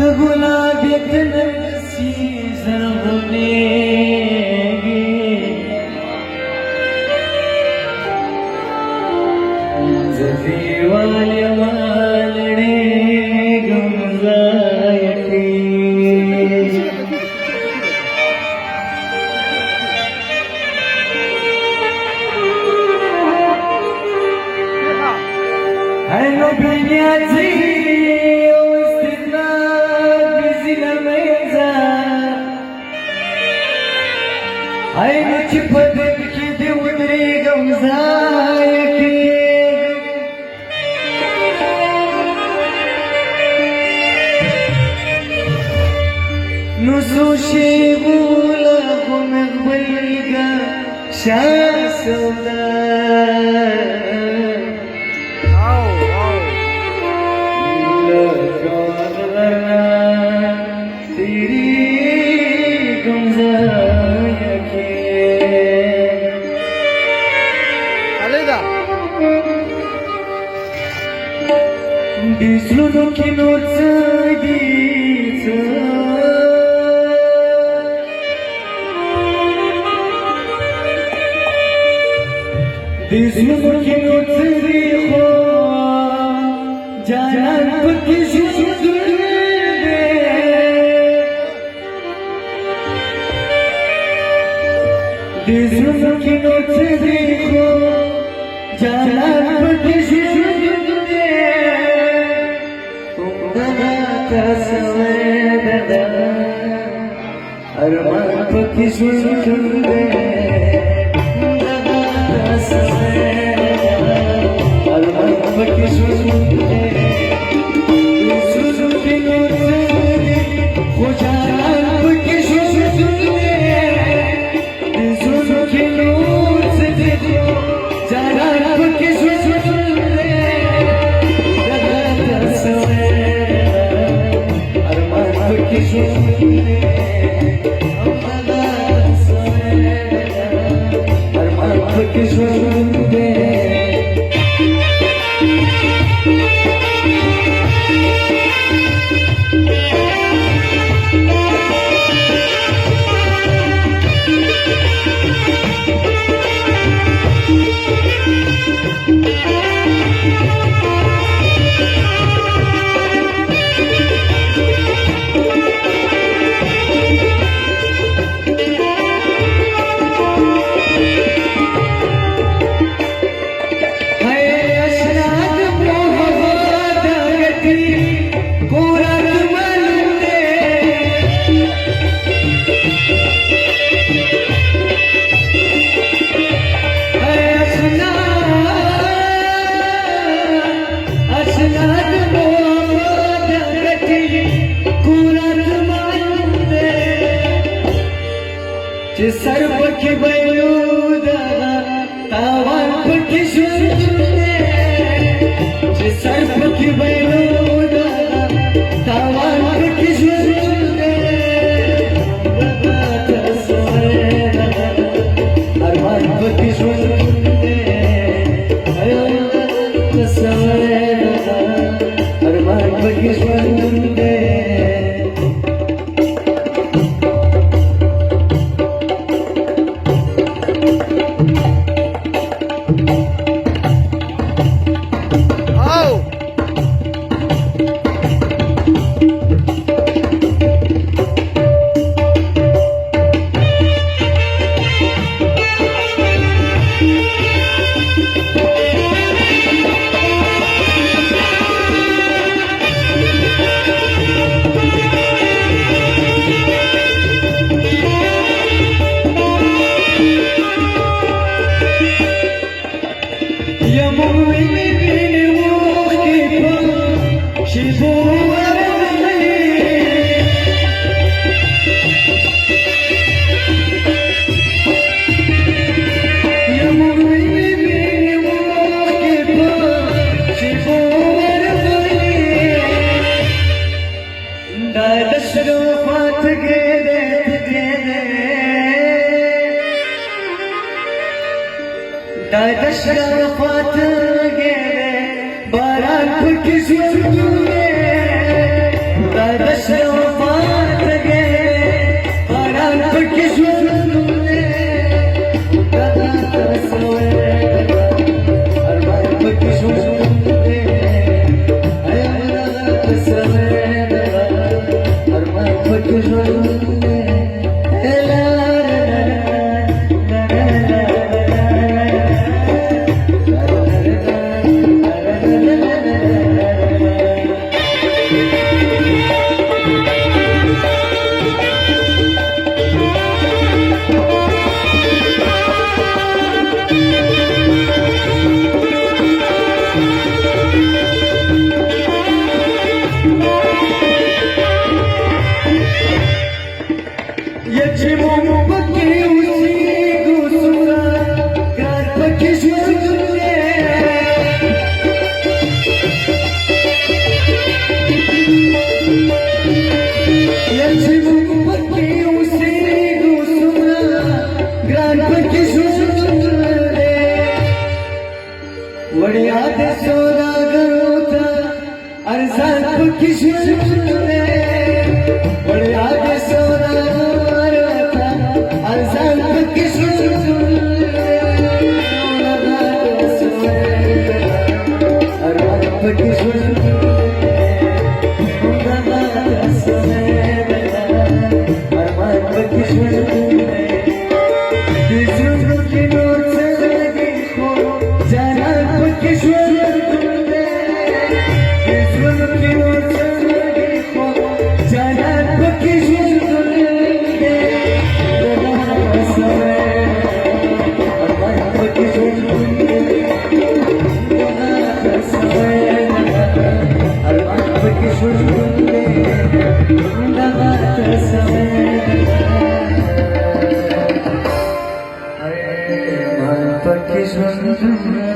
गुलाब तनसी सरगुनेगी जफी वाले वालने गमजायती है no बिनियाजी عيني تفدك كده ودريقة وزايك نصوشي يقولك ومقبلك شاسوداء لك وغرنا تريكم زايك Bizlunu kinotsadita Bizlunu kinotsadita Jalan pergi sudurne Bizlunu kinotsadita Jalan pergi sudurne Tasavveda arman pakhi sunde tasavveda arman pakhi sunde suzuki nurse khojalan pakhi sunde suzuki nurse jalan pakhi sunde sir पखी बयूदा तावान पखी सुनते sir पखी बयूदा तावान पखी सुनते अरमान पखी सुनते अरमान पखी सुनते दशरफत गेले बारात किसी याची मोमबत्ती उशी गोसुरा गणपतीश्वर तुझे याची मोमबत्ती उशी गोसुरा गणपतीश्वर तुझे वडिया दे सोना गरोता अर्जान पकीश्वर तुझे वडिया दे सोना गरोता अर्जान पकीश्वर तुझे अर्जान पकीश्वर But